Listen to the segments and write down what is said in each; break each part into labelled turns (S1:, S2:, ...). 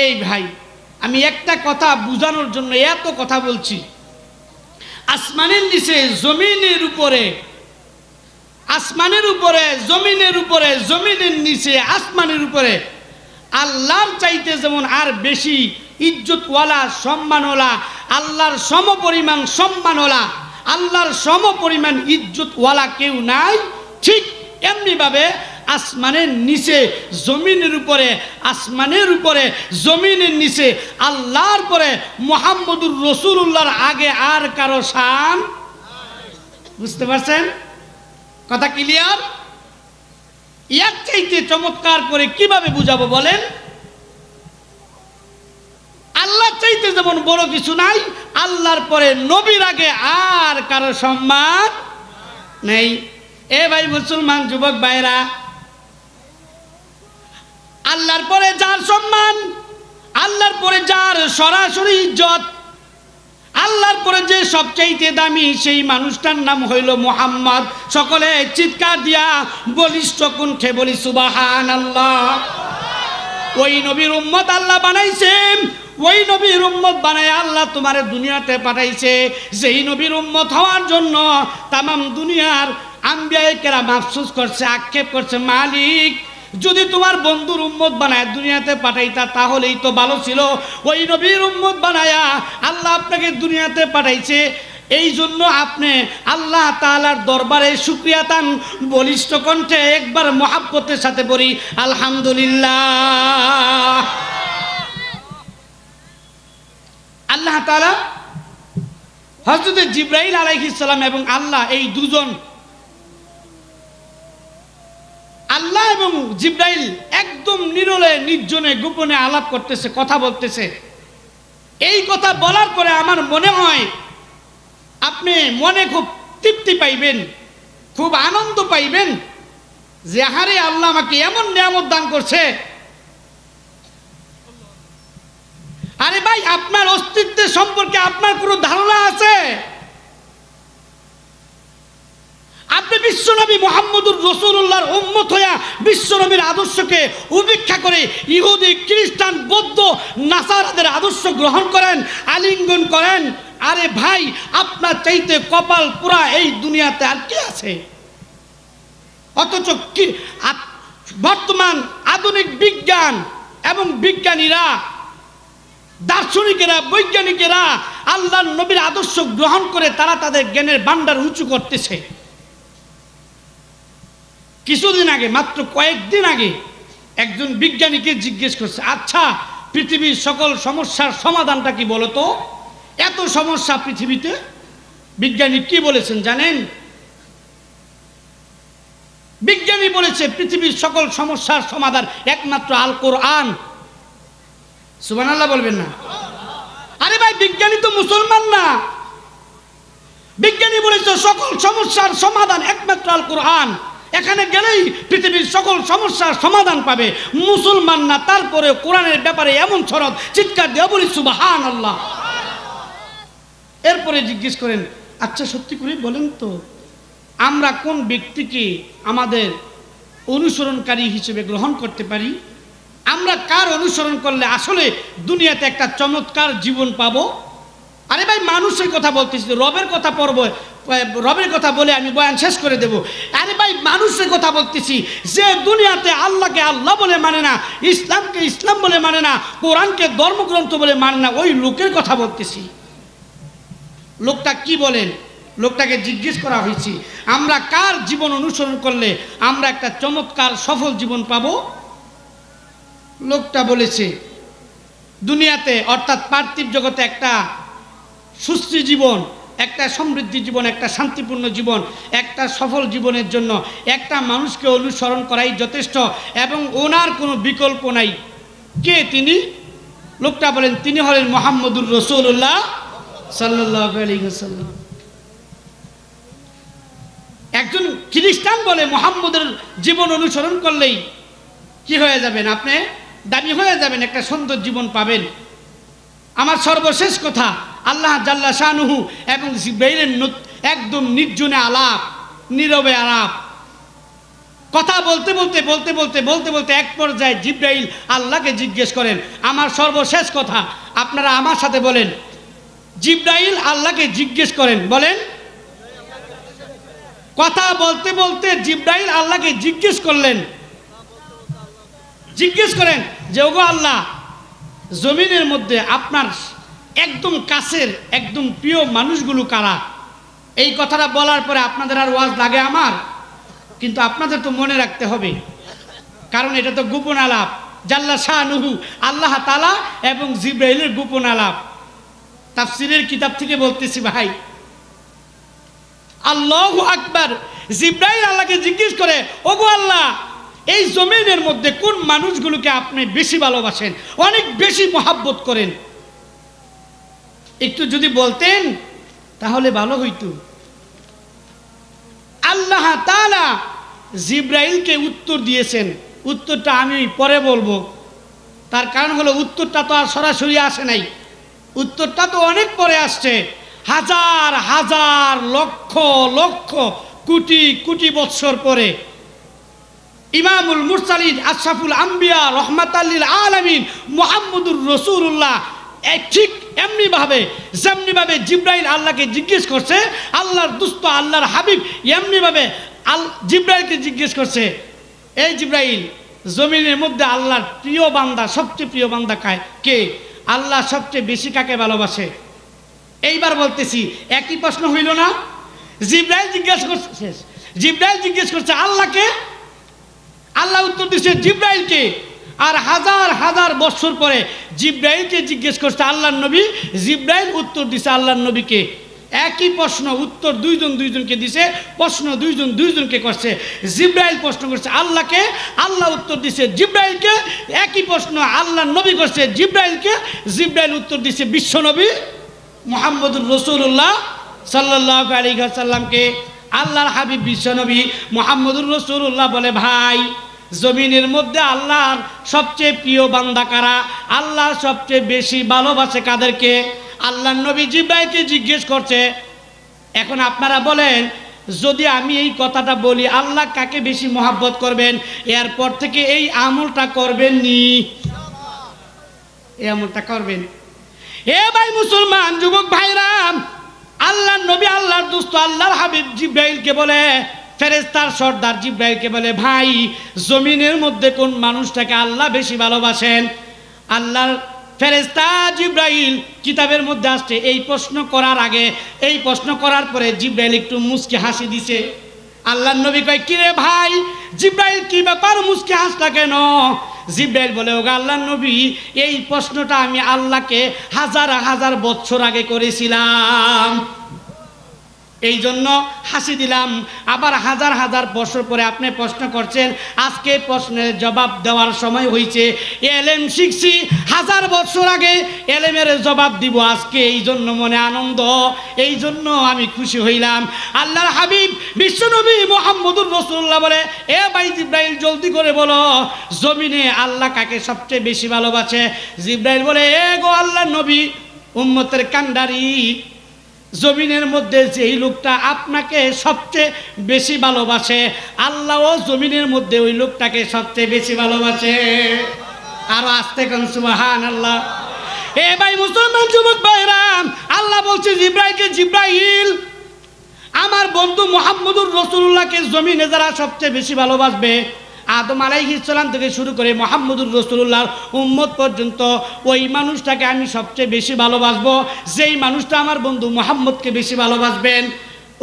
S1: এই ভাই আমি একটা কথা বোঝানোর জন্য এত কথা বলছি। আসমানের নিচে জমিনের উপরে, আসমানের উপরে জমিনের উপরে, জমিনের নিচে আসমানের উপরে আল্লাহর চাইতে যেমন আর বেশি ইজ্জতওয়ালা সম্মানওয়ালা, আল্লাহর সমপরিমাণ সম্মানওয়ালা, আল্লাহর সমপরিমাণ ইজ্জতওয়ালা কেউ নাই, ঠিক এমনিভাবে আসমানের নিচে জমিনের উপরে, আসমানের উপরে জমিনের নিচে আল্লাহর পরে মুহাম্মদুর রাসূলুল্লাহর আগে আর কারো শান। বুঝতে পারছেন কথা ক্লিয়ার? এর চাইতে চমৎকার করে কিভাবে বুঝাবো বলেন? আল্লাহ চাইতে যেমন বড় কিছু নাই, আল্লাহর পরে নবীর আগে আর কারো সম্মান নেই। এ ভাই মুসলমান যুবক ভাইরা, আল্লাহর পরে যার সম্মান, আল্লাহর পরে যার সরাসরি ইজ্জত, আল্লাহর পরে যে সবচাইতে দামি সেই মানুষটার নাম হইল মুহাম্মদ। সকলে চিৎকার দিয়া বলিষ্ঠ কণ্ঠে বলি সুবহানাল্লাহ। ওই নবীর উম্মত আল্লাহ বানাইছেন, ওই নবীর উম্মত বানায় আল্লাহ তোমারে দুনিয়াতে পাঠাইছে। যেই নবীর উম্মত হওয়ার জন্য তামাম দুনিয়ার আম্বিয়ায়ে কেরাম আফসোস করছে, আক্ষেপ করছে, মালিক যদি তোমার বন্ধুর উম্মত বানায় দুনিয়াতে পাঠাইতা তাহলেই তো ভালো ছিল। ওই নবীর উম্মত বানায়া আল্লাহ আপনাকে দুনিয়াতে পাঠাইছে, এই জন্য আপনি আল্লাহ তাআলার দরবারে শুকরিয়া তান। বলিষ্ঠ কণ্ঠে একবার মহাব্বতের সাথে বলি আলহামদুলিল্লাহ। আল্লাহ তাআলা হযরত জিবরাইল আলাইহিস সালাম এবং আল্লাহ, এই দুজন, আল্লাহ এবং জিবরাইল একদম নিরলে নির্জনে গোপনে আলাপ করতেছে, কথা বলতেছে। এই কথা বলার পরে আমার মনে হয় আপনি মনে খুব তৃপ্তি পাইবেন, খুব আনন্দ পাইবেন যে আহারে আল্লাহ আমাকে এমন নিয়ামত দান করছে। আরে ভাই, আপনার অস্তিত্বের সম্পর্কে আপনার কোনো ধারণা আছে? আপনি বিশ্বনবী মুহাম্মদুর রাসূলুল্লাহর উম্মত হইয়া বিশ্বনবীর আদর্শকে উপেক্ষা করে ইহুদি, খ্রিস্টান, বৌদ্ধ, নাসারাদের আদর্শ গ্রহণ করেন, আলিঙ্গন করেন। আরে ভাই, আপনার চাইতে কপাল পুরা এই দুনিয়াতে আর কি আছে? অথচ কি বর্তমান আধুনিক বিজ্ঞান এবং বিজ্ঞানীরা, দার্শনিকেরা, বৈজ্ঞানিকেরা আল্লাহর নবীর আদর্শ গ্রহণ করে তারা তাদের জ্ঞানের ভান্ডার উঁচু করতেছে। কিছুদিন আগে, মাত্র কয়েকদিন আগে একজন বিজ্ঞানীকে জিজ্ঞেস করছে, আচ্ছা পৃথিবীর সকল সমস্যার সমাধানটা কি বলো তো? এত সমস্যা পৃথিবীতে। বিজ্ঞানী কি বলেছেন জানেন? বিজ্ঞানী বলেছে পৃথিবীর সকল সমস্যার সমাধান একমাত্র আল কোরআন। সুবহানাল্লাহ বলবেন না? আরে ভাই, বিজ্ঞানী তো মুসলমান না। বিজ্ঞানী বলেছে সকল সমস্যার সমাধান একমাত্র আল কোরআন। এখানে গেলেই পৃথিবীর সকল সমস্যার সমাধান পাবে। মুসলমান না, তারপরে কোরআনের ব্যাপারে এমন শরৎ, চিৎকার দিয়ে বলি সুবহানাল্লাহ। এরপরে জিজ্ঞেস করেন, আচ্ছা সত্যি করে বলেন তো আমরা কোন ব্যক্তিকে আমাদের অনুসরণকারী হিসেবে গ্রহণ করতে পারি? আমরা কার অনুসরণ করলে আসলে দুনিয়াতে একটা চমৎকার জীবন পাবো? আরে ভাই, মানুষের কথা বলতেছি, রবের কথা পড়ব, রবের কথা বলে আমি বয়ান শেষ করে দেব। আরে ভাই, মানুষের কথা বলতেছি যে দুনিয়াতে আল্লাহকে আল্লাহ বলে মানে না, ইসলামকে ইসলাম বলে মানে না, কোরআনকে ধর্মগ্রন্থ বলে মানে না, ওই লোকের কথা বলতেছি। লোকটা কি বলেন? লোকটাকে জিজ্ঞেস করা হয়েছে, আমরা কার জীবন অনুসরণ করলে আমরা একটা চমৎকার সফল জীবন পাবো? লোকটা বলেছে দুনিয়াতে অর্থাৎ পার্থিব জগতে একটা সুস্থ জীবন, একটা সমৃদ্ধি জীবন, একটা শান্তিপূর্ণ জীবন, একটা সফল জীবনের জন্য একটা মানুষকে অনুসরণ করাই যথেষ্ট এবং ওনার কোনো বিকল্প নাই। কে তিনি? লোকটা বলেন তিনি হলেন মুহাম্মদুর রাসূলুল্লাহ সাল্লাল্লাহু আলাইহি ওয়াসাল্লাম। একজন খ্রিস্টান বলে মুহাম্মদের জীবন অনুসরণ করলেই কি হয়ে যাবেন? আপনি দামি হয়ে যাবেন, একটা সুন্দর জীবন পাবেন। আমার সর্বশেষ কথা, আল্লাহ জাল্লা শানুহু এবং জিবরাইলের একদম নির্জনে আলাপ, নীরবে আলাপ। কথা বলতে বলতে বলতে বলতে বলতে বলতে এক পর্যায়ে জিবরাইল আল্লাহকে জিজ্ঞেস করেন, আমার সর্বশেষ কথা আপনারা আমার সাথে বলেন, জিবরাইল আল্লাহকে জিজ্ঞেস করেন, বলেন। কথা বলতে বলতে জিবরাইল আল্লাহকে জিজ্ঞেস করেন যে ওগো আল্লাহ, জমিনের মধ্যে আপনার একদম কাছের একদম প্রিয় মানুষগুলো কারা? এই কথাটা বলার পরে আপনাদের আর ওয়াজ লাগে আমার, কিন্তু আপনাদের তো মনে রাখতে হবে, কারণ এটা তো গোপন আলাপ, জাল্লা শানুহু আল্লাহ তাআলা এবং জিবরাইলের গোপন আলাপ। তাফসীরের কিতাব থেকে বলতেছি ভাই, আল্লাহু আকবার। জিবরাইল আল্লাহকে জিজ্ঞেস করে, ওগো আল্লাহ, এই জমিনের মধ্যে কোন মানুষগুলোকে আপনি বেশি ভালোবাসেন, অনেক বেশি মহাব্বত করেন? একটু যদি বলতেন তাহলে ভালো হইতো। আল্লাহ তাআলা জিবরাইলকে উত্তর দিয়েছেন, উত্তরটা আমি পরে বলবো। তার কারণ হলো উত্তরটা তো আর সরাসরি আসে নাই, উত্তরটা তো অনেক পরে আসছে, হাজার হাজার লক্ষ লক্ষ কোটি কোটি বৎসর পরে। ইমামুল মুরসালিন আশরাফুল আম্বিয়া রহমাতাল লিল আলামিন মুহাম্মদুর রাসূলুল্লাহ ঠিক এমনিভাবে যেমনিভাবে জিবরাইল আল্লাহকে জিজ্ঞেস করছে, আল্লাহর দুস্ত আল্লাহর হাবিব এমনিভাবে জিবরাইলকে জিজ্ঞেস করছে, এই জিবরাইল, জমিনের মধ্যে আল্লাহর প্রিয় বান্দা, সবচেয়ে প্রিয় বান্দা কে? আল্লাহ সবচেয়ে বেশি কাকে ভালোবাসে? এইবার বলতেছি, একই প্রশ্ন হইল না? জিবরাইল জিজ্ঞেস করছে আল্লাহকে, আল্লাহ উত্তর দিচ্ছে জিবরাইলকে, আর হাজার হাজার বছর পরে জিবরাইলকে জিজ্ঞেস করছে আল্লাহর নবী, জিবরাইল উত্তর দিছে আল্লাহর নবীকে। একই প্রশ্ন, উত্তর দুইজনকে দিছে, প্রশ্ন দুইজনকে করছে। জিবরাইল প্রশ্ন করছে আল্লাহকে, আল্লাহ উত্তর দিছে জিবরাইলকে। একই প্রশ্ন আল্লাহর নবী করছে জিবরাইলকে, জিবরাইল উত্তর দিছে বিশ্বনবী মুহাম্মদুর রাসূলুল্লাহ সাল্লাল্লাহু আলাইহি ওয়াসাল্লামকে। আল্লাহর হাবিব বিশ্বনবী মুহাম্মদুর রাসূলুল্লাহ বলে, ভাই, জমিনের মধ্যে আল্লাহর সবচেয়ে প্রিয় বান্দা কারা? আল্লাহ সবচেয়ে বেশি ভালোবাসে কাদেরকে? আল্লাহর নবী জিবরাইলকে জিজ্ঞেস করছে। এখন আপনারা বলেন, যদি আমি এই কথাটা বলি আল্লাহ কাকে বেশি মহাব্বত করবেন, এরপর থেকে এই আমলটা করবেন নি? এই আমলটা করবেন? এ ভাই মুসলমান যুবক ভাইরাম, আল্লাহর নবী আল্লাহর দোস্ত আল্লাহর হাবিব জিবরাইলকে বলে, ফেরেশতার সর্দার জিবরাইলকে বলে, ভাই, জমিনের মধ্যে কোন মানুষটাকে আল্লাহ বেশি ভালোবাসেন? আল্লাহর ফেরেশতা জিবরাইল কিতাবের মধ্যে আসছে এই প্রশ্ন করার আগে, এই প্রশ্ন করার পরে জিবরাইল একটু মুচকি হাসি দিছে। আল্লাহর নবী কয়, কিরে ভাই, জিবরাইল কি ব্যাপার, মুচকি হাসলা কেন? জিবরাইল বলে, ওগো আল্লাহর নবী, এই প্রশ্নটা আমি আল্লাহকে হাজার হাজার বছর আগে করেছিলাম, এই জন্য হাসি দিলাম। আবার হাজার হাজার বছর পরে আপনি প্রশ্ন করছেন, আজকে প্রশ্নের জবাব দেওয়ার সময় হয়েছে। এলেম শিখছি হাজার বছর আগে, এলেমের জবাব দিব আজকে, এই জন্য মনে আনন্দ, এই জন্য আমি খুশি হইলাম। আল্লাহর হাবিব বিশ্বনবী মুহাম্মদুর রাসূলুল্লাহ বলে, এ ভাই জিবরাইল, জলদি করে বলো, জমিনে আল্লাহ কাকে সবচেয়ে বেশি ভালোবাসে? জিবরাইল বলে, এ গো আল্লাহর নবী, উম্মতের কান্ডারি, জমিনের মধ্যে যেই লোকটা আপনাকে সবচেয়ে বেশি ভালোবাসে, আল্লাহও জমিনের মধ্যে ওই লোকটাকে সবচেয়ে বেশি ভালোবাসে। আরো আস্তে কোন সুবহানাল্লাহ। এ ভাই মুসলমান যুবক ভাইরাম, আল্লাহ বলছে জিবরাইলকে, জিবরাইল, আমার বন্ধু মুহাম্মদুর রাসূলুল্লাহকে জমিনে যারা সবচেয়ে বেশি ভালোবাসবে, আদম আলাইহিস সালাম থেকে শুরু করে মুহাম্মদুর রাসূলুল্লাহর উম্মত পর্যন্ত, ওই মানুষটাকে আমি সবচেয়ে বেশি ভালোবাসবো, যেই মানুষটা আমার বন্ধু মুহাম্মদকে বেশি ভালোবাসবেন।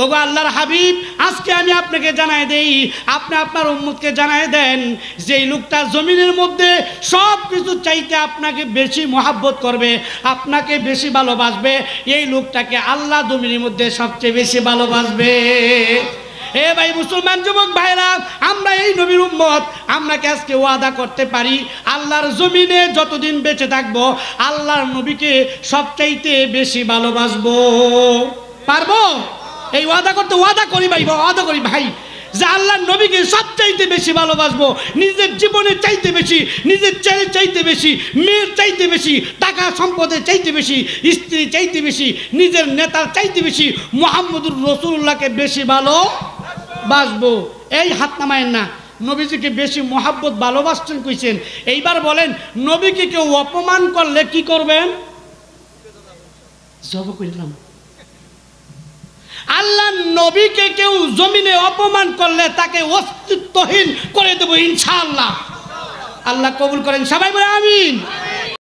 S1: ওগো আল্লাহর হাবিব, আজকে আমি আপনাকে জানাই দেই, আপনি আপনার উম্মতকে জানাই দেন, যেই লোকটা জমিনের মধ্যে সব কিছু চাইতে আপনাকে বেশি মহাব্বত করবে, আপনাকে বেশি ভালোবাসবে, এই লোকটাকে আল্লাহ জমিনের মধ্যে সবচেয়ে বেশি ভালোবাসবে। এ ভাই মুসলমান যুবক ভাইরা, আমরা এই নবীর উম্মত, আমরা কি আজকে ওয়াদা করতে পারি আল্লাহর জমিনে যতদিন বেঁচে থাকবো আল্লাহর নবীকে সবচাইতে বেশি ভালোবাসবো? পারবো? এই ওয়াদা করতে, ওয়াদা করি ভাই, ওয়াদা করি ভাই, যে আল্লাহর নবীকে সবচাইতে বেশি ভালোবাসবো, নিজের জীবনের চাইতে বেশি, নিজের ছেলের চাইতে বেশি, মেয়ের চাইতে বেশি, টাকা সম্পদের চাইতে বেশি, স্ত্রী চাইতে বেশি, নিজের নেতার চাইতে বেশি মুহাম্মদুর রাসূলুল্লাহকে বেশি ভালোবাসবো। এই হাত নামায়েন না, নবীজিকে বেশি মহাব্বত ভালোবাসতেন কইছেন। এইবার বলেন নবীকে কেউ অপমান করলে কি করবেন? জবাব করলাম আল্লাহ নবীকে কেউ জমিনে অপমান করলে তাকে অস্তিত্বহীন করে দেব ইনশাআল্লাহ। আল্লাহ কবুল করেন, সবাই বলে আমিন।